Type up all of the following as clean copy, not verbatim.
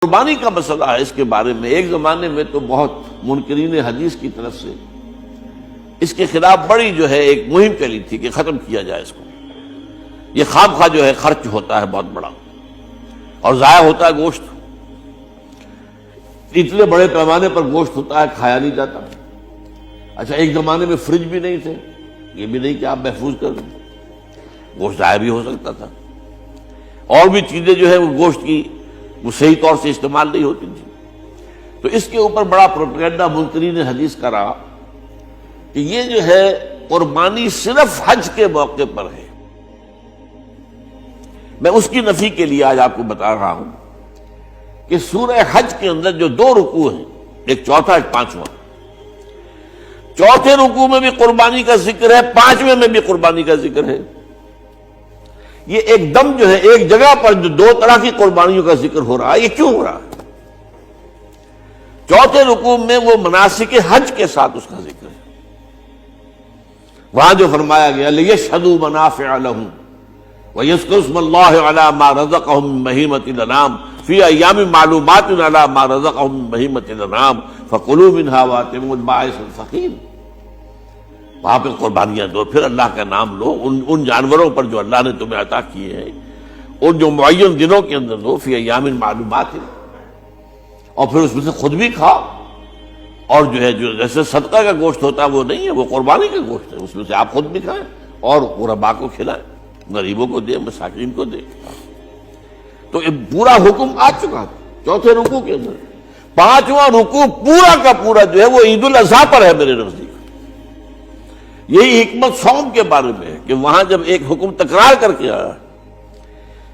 قربانی کا مسئلہ ہے، اس کے بارے میں ایک زمانے میں تو بہت منکرین حدیث کی طرف سے اس کے خلاف بڑی جو ہے ایک مہم چلی تھی کہ ختم کیا جائے اس کو، یہ خام خواہ جو ہے خرچ ہوتا ہے بہت بڑا اور ضائع ہوتا ہے گوشت، اتنے بڑے پیمانے پر گوشت ہوتا ہے کھایا نہیں جاتا۔ اچھا ایک زمانے میں فریج بھی نہیں تھے، یہ بھی نہیں کہ آپ محفوظ کر دیں، گوشت ضائع بھی ہو سکتا تھا، اور بھی چیزیں جو ہے وہ گوشت کی وہ صحیح طور سے استعمال نہیں ہوتی تھی۔ تو اس کے اوپر بڑا پروپیگنڈا منکرین حدیث کا رہا کہ یہ جو ہے قربانی صرف حج کے موقع پر ہے۔ میں اس کی نفی کے لیے آج آپ کو بتا رہا ہوں کہ سورہ حج کے اندر جو دو رکوع ہیں، ایک چوتھا ایک پانچواں، چوتھے رکوع میں بھی قربانی کا ذکر ہے، پانچویں میں بھی قربانی کا ذکر ہے۔ یہ ایک دم جو ہے ایک جگہ پر جو دو طرح کی قربانیوں کا ذکر ہو رہا ہے، یہ کیوں ہو رہا ہے؟ چوتھے رکوع میں وہ مناسک حج کے ساتھ اس کا ذکر ہے، وہاں جو فرمایا گیا لِيَشْهَدُوا مَنَافِعَ لَهُمْ وَيَذْكُرُوا اسْمَ اللَّهِ عَلَىٰ مَا رَزَقَهُم مِّن بَهِيمَةِ الْأَنْعَامِ فِي أَيَّامٍ مَّعْلُومَاتٍ عَلَىٰ مَا رَزَقَهُم مِّن بَهِيمَةِ الْأَنْعَامِ فَكُلُوا مِنْهَا وَأَطْعِمُوا الْبَائِسَ الْفَقِيرَ۔ وہاں پہ قربانیاں دو، پھر اللہ کا نام لو ان جانوروں پر جو اللہ نے تمہیں عطا کیے ہیں، اور جو معین دنوں کے اندر دو، فی ایام معلومات، اور پھر اس میں سے خود بھی کھاؤ، اور جو ہے جو جیسے صدقہ کا گوشت ہوتا ہے وہ نہیں ہے، وہ قربانی کا گوشت ہے، اس میں سے آپ خود بھی کھائیں اور غرباء کو کھلائیں، غریبوں کو دیں، مساکین کو دیں۔ تو یہ پورا حکم آ چکا ہے چوتھے رکوع کے اندر۔ پانچواں رکوع پورا کا پورا جو ہے وہ عید الاضحیٰ پر ہے میرے نزدیک۔ یہی حکمت صوم کے بارے میں ہے کہ وہاں جب ایک حکم تکرار کر کے آیا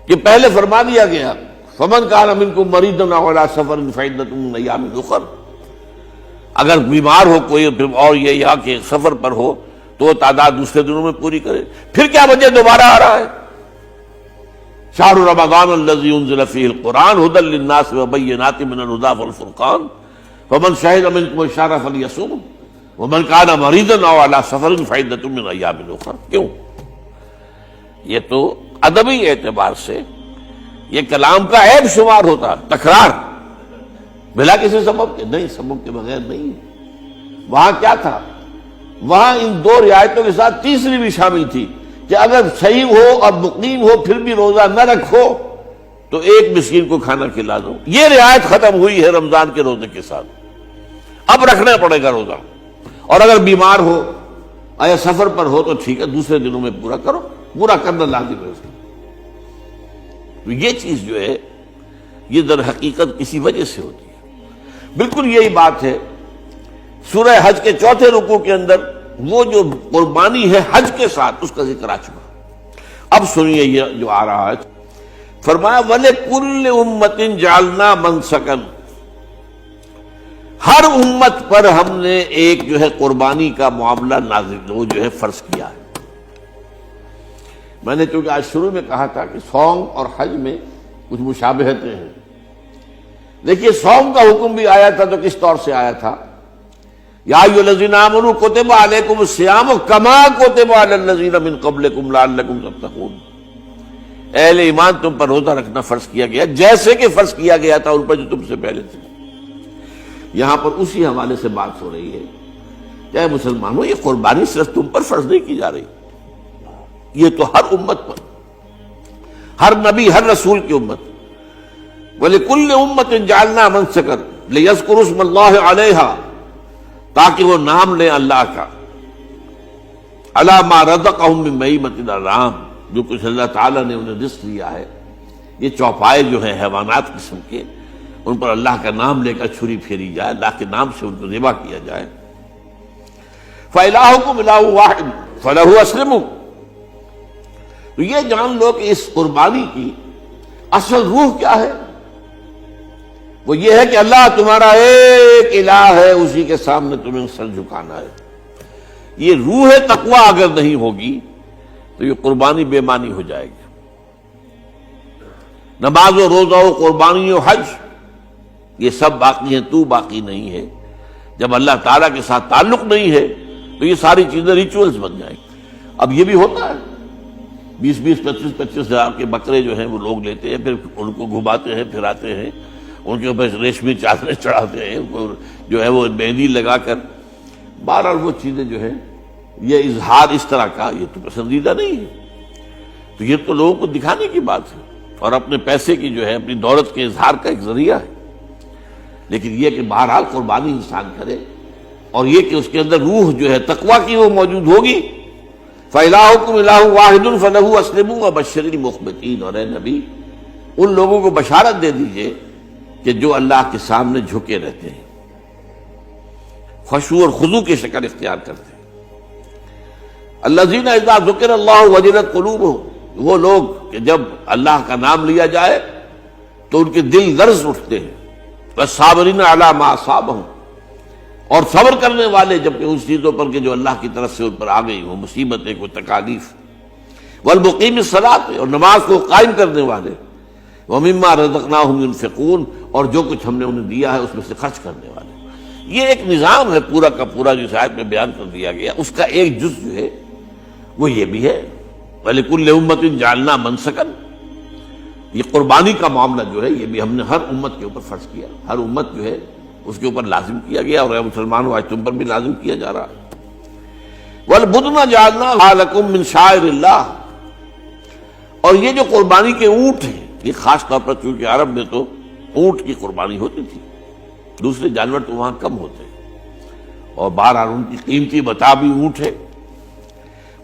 کہ پہلے فرما دیا گیا فَمَنْ كَانَ مِنْكُمْ مَرِيضًا أَوْ عَلَىٰ سَفَرٍ فَعِدَّةٌ مِّنْ أَيَّامٍ أُخَرَ، اگر بیمار ہو کوئی اور یہ یا کہ سفر پر ہو تو وہ تعداد دوسرے دنوں میں پوری کرے۔ پھر کیا وجہ دوبارہ آ رہا ہے؟ شہر رمضان الذی انزل فیہ القرآن ھدی للناس وبینات من الھدی والفرقان فمن شہد منکم الشہر فلیصمہ ومن کان مریضا او علی سفر فعدۃ من ایام اخر۔ کیوں؟ یہ تو ادبی اعتبار سے یہ کلام کا عیب شمار ہوتا، تکرار بلا کسی سبب کے، نہیں سبب کے بغیر نہیں ہے۔ وہاں کیا تھا؟ وہاں ان دو رعایتوں کے ساتھ تیسری بھی شامل تھی کہ اگر صحیح ہو اور مقیم ہو پھر بھی روزہ نہ رکھو تو ایک مسکین کو کھانا کھلا دو۔ یہ رعایت ختم ہوئی ہے رمضان کے روزے کے ساتھ، اب رکھنا پڑے گا روزہ، اور اگر بیمار ہو یا سفر پر ہو تو ٹھیک ہے دوسرے دنوں میں پورا کرو، پورا کرنا لازم ہے اس کو۔ تو یہ چیز جو ہے یہ در حقیقت کسی وجہ سے ہوتی ہے۔ بالکل یہی بات ہے سورہ حج کے چوتھے رکوع کے اندر، وہ جو قربانی ہے حج کے ساتھ اس کا ذکر آ چکا۔ اب سنیے یہ جو آ رہا ہے، فرمایا وَلِكُلِّ أُمَّةٍ جَعَلْنَا مَنسَكًا، ہر امت پر ہم نے ایک جو ہے قربانی کا معاملہ نازل وہ جو ہے فرض کیا ہے۔ میں نے چونکہ آج شروع میں کہا تھا کہ صوم اور حج میں کچھ مشابہتیں ہیں۔ دیکھیے صوم کا حکم بھی آیا تھا تو کس طور سے آیا تھا؟ یا ایھا الذین آمنوا کتب علیکم الصیام کما کتب علی الذین من قبلکم لعلکم تتقون، اہل ایمان تم پر روزہ رکھنا فرض کیا گیا جیسے کہ فرض کیا گیا تھا ان پر جو تم سے پہلے تھے۔ یہاں پر اسی حوالے سے بات ہو رہی ہے کہ اے مسلمانوں یہ قربانی صرف تم پر فرض نہیں کی جا رہی، یہ تو ہر امت پر، ہر نبی ہر رسول کی امت۔ وَلِكُلِّ أُمَّةٍ جَعَلْنَا مَنسَكًا لِيَذْكُرُوا اسْمَ اللَّهِ عَلَيْهَا، تاکہ وہ نام لیں اللہ کا، عَلَىٰ مَا رَزَقَهُم مِّن بَهِیمَةِ الْأَنْعَامِ، جو کچھ اللہ تعالیٰ نے انہیں رزق دیا ہے۔ یہ چوپائے جو ہیں حیوانات قسم کے، ان پر اللہ کا نام لے کر چھری پھیری جائے، اللہ کے نام سے ان کو ذبح کیا جائے۔ فَإِلَٰهُكُمْ إِلَٰهٌ وَاحِدٌ فَلَهُ أَسْلِمُوا۔ تو یہ جان لو کہ اس قربانی کی اصل روح کیا ہے؟ وہ یہ ہے کہ اللہ تمہارا ایک الہ ہے، اسی کے سامنے تمہیں سر جھکانا ہے۔ یہ روح تقویٰ اگر نہیں ہوگی تو یہ قربانی بے معنی ہو جائے گی۔ نماز و روزہ و قربانی و حج یہ سب باقی ہیں، تو باقی نہیں ہے۔ جب اللہ تعالیٰ کے ساتھ تعلق نہیں ہے تو یہ ساری چیزیں ریچولز بن جائیں گی۔ اب یہ بھی ہوتا ہے 20-25 ہزار کے بکرے جو ہیں وہ لوگ لیتے ہیں، پھر ان کو گھماتے ہیں پھراتے ہیں، ان کے اوپر ریشمی چادریں چڑھاتے ہیں، ان کو جو ہے وہ مہندی لگا کر. بہرحال وہ چیزیں جو ہے یہ اظہار اس طرح کا یہ تو پسندیدہ نہیں ہے. تو یہ تو لوگوں کو دکھانے کی بات ہے اور اپنے پیسے کی جو ہے اپنی دولت کے اظہار کا ایک ذریعہ ہے. لیکن یہ کہ بہرحال قربانی انسان کرے اور یہ کہ اس کے اندر روح جو ہے تقویٰ کی وہ موجود ہوگی. فَإِلَٰهُكُمْ إِلَٰهٌ وَاحِدٌ فَلَهُ أَسْلِمُوا وَبَشِّرِ الْمُخْبِتِينَ. اور اے نبی ان لوگوں کو بشارت دے دیجئے کہ جو اللہ کے سامنے جھکے رہتے ہیں، خشوع اور خضوع کی شکل اختیار کرتے ہیں. الَّذِينَ إِذَا ذُكِرَ اللَّهُ وَجِلَتْ قُلُوبُهُمْ، وہ لوگ کہ جب اللہ کا نام لیا جائے تو ان کے دل لرز اٹھتے ہیں. وَالصَّابِرِينَ عَلَىٰ مَا أَصَابَهُمْ، اور صبر کرنے والے جبکہ اس چیزوں پر کہ جو اللہ کی طرف سے ان پر آ گئی، وہ مصیبتیں، کوئی تکالیف. والمقیم الصلاۃ، اور نماز کو قائم کرنے والے. ومما رزقناہم ينفقون، اور جو کچھ ہم نے انہیں دیا ہے اس میں سے خرچ کرنے والے. یہ ایک نظام ہے پورا کا پورا جو اس آیت میں بیان کر دیا گیا. اس کا ایک جز جو ہے وہ یہ بھی ہے وَلِكُلِّ أُمَّةٍ جَعَلْنَا مَنسَكًا. یہ قربانی کا معاملہ جو ہے یہ بھی ہم نے ہر امت کے اوپر فرض کیا. ہر امت جو ہے اس کے اوپر لازم کیا گیا، اور اے مسلمانوں آج تم پر بھی لازم کیا جا رہا ہے. وَالْبُدْنَ جَعَلْنَاهَا لَكُم مِّن شَعَائِرِ اللَّهِ، اور یہ جو قربانی کے اونٹ ہیں، یہ خاص طور پر چونکہ عرب میں تو اونٹ کی قربانی ہوتی تھی، دوسرے جانور تو وہاں کم ہوتے ہیں، اور بہرحال ان کی قیمتی متاع بھی اونٹ ہے.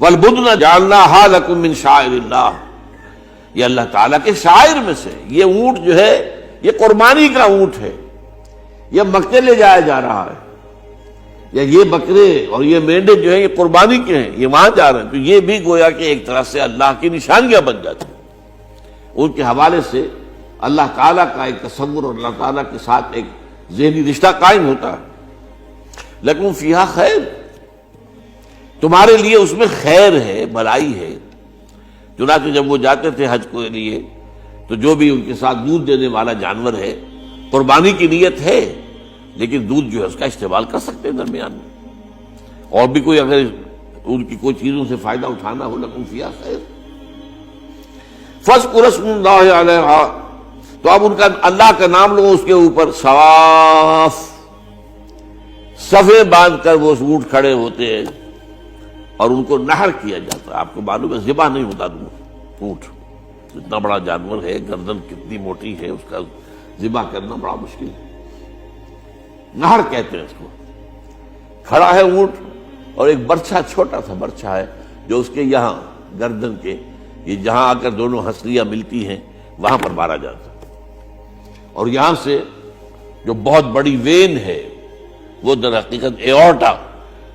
وَالْبُدْنَ جَعَلْنَاهَا لَكُم مِّن شَعَائِرِ اللَّهِ، یہ اللہ تعالیٰ کے شعائر میں سے. یہ اونٹ جو ہے یہ قربانی کا اونٹ ہے، یہ مکے لے جایا جا رہا ہے، یا یہ بکرے اور یہ مینڈے جو ہیں یہ قربانی کے ہیں، یہ وہاں جا رہے ہیں. تو یہ بھی گویا کہ ایک طرح سے اللہ کی نشانیاں بن جاتی ہیں. ان کے حوالے سے اللہ تعالیٰ کا ایک تصور اور اللہ تعالیٰ کے ساتھ ایک ذہنی رشتہ قائم ہوتا ہے. لیکن فیہا خیر، تمہارے لیے اس میں خیر ہے، بھلائی ہے. چنانچہ جب وہ جاتے تھے حج کے لیے تو جو بھی ان کے ساتھ دودھ دینے والا جانور ہے، قربانی کی نیت ہے لیکن دودھ جو ہے اس کا استعمال کر سکتے ہیں درمیان میں، اور بھی کوئی اگر ان کی کوئی چیزوں سے فائدہ اٹھانا ہو. لکم فیہا خیر. فاذکروا اسم اللہ علیہا، تو اب ان کا اللہ کا نام لو اس کے اوپر. صواف، صفے باندھ کر وہ اونٹ کھڑے ہوتے ہیں اور ان کو نحر کیا جاتا ہے. آپ کو معلوم ہے ذبح نہیں ہوتا اونٹ، اتنا بڑا جانور ہے، گردن کتنی موٹی ہے، اس کا ذبح کرنا بڑا مشکل ہے. نہر کہتے ہیں اس کو. کھڑا ہے اونٹ اور ایک برچھا، چھوٹا سا برچھا ہے جو اس کے یہاں گردن کے یہ جہاں آ کر دونوں ہنسلیاں ملتی ہیں وہاں پر مارا جاتا ہے. اور یہاں سے جو بہت بڑی وین ہے وہ در حقیقت ایورٹا،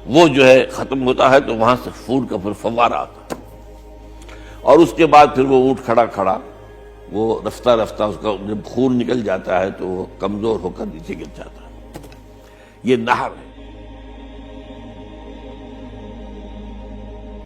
وہ جو ہے ختم ہوتا ہے، تو وہاں سے خون کا پھر فوارہ آتا ہے. اور اس کے بعد پھر وہ اونٹ کھڑا کھڑا وہ رفتہ رفتہ اس کا جب خون نکل جاتا ہے تو وہ کمزور ہو کر نیچے گر جاتا ہے. یہ نہر ہے.